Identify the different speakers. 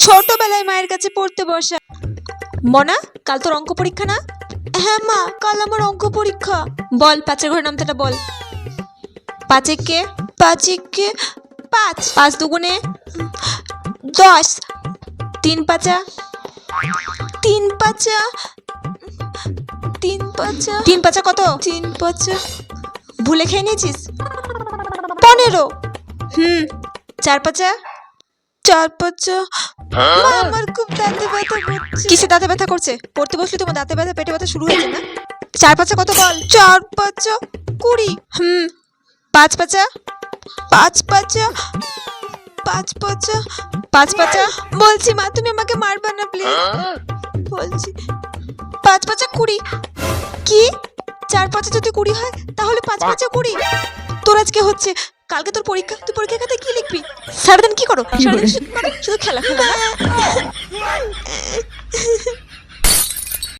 Speaker 1: ছোটবেলায় মায়ের কাছে পড়তে বসা। মনা, কাল তোর অঙ্ক পরীক্ষা না? হ্যাঁ মা, কাল আমার অঙ্ক পরীক্ষা। বল পাঁচের ঘরের নামটা বল। পাঁচে কে? পাঁচে কে? পাঁচ। পাঁচ দুগুণে 10। তিন পাঁচা? তিন পাঁচা? তিন পাঁচা? তিন পাঁচা কত? তিন পাঁচা ভুলে খেয়ে নিয়েছিস? 15। চার পাঁচা? চার পাঁচা? আমার খুব দাঁতে ব্যথা করছে। কিসে দাঁতে ব্যথা করছে? পড়তে বসলে তোমার দাঁতে ব্যথা পেটে ব্যথা শুরু হয়েছে না? চার পাঁচা কত বল? চার পাঁচা 20। পাঁচ পাঁচা? পাঁচ পাঁচা? পাঁচ পাঁচা? পাঁচ পাঁচা? বলছি মা, তুমি আমাকে মারবা না প্লিজ। বলছি পাঁচ পাঁচা 20। কি? চার পাঁচা যদি 20 হয় তাহলে পাঁচ পাঁচা 20। তোর আজকে হচ্ছে, কালকে তোর পরীক্ষা, তুই পরীক্ষা খাতায় কি লিখবি? সারাদিন কি করো? সারাদিন শুধু খেলা খেলা না?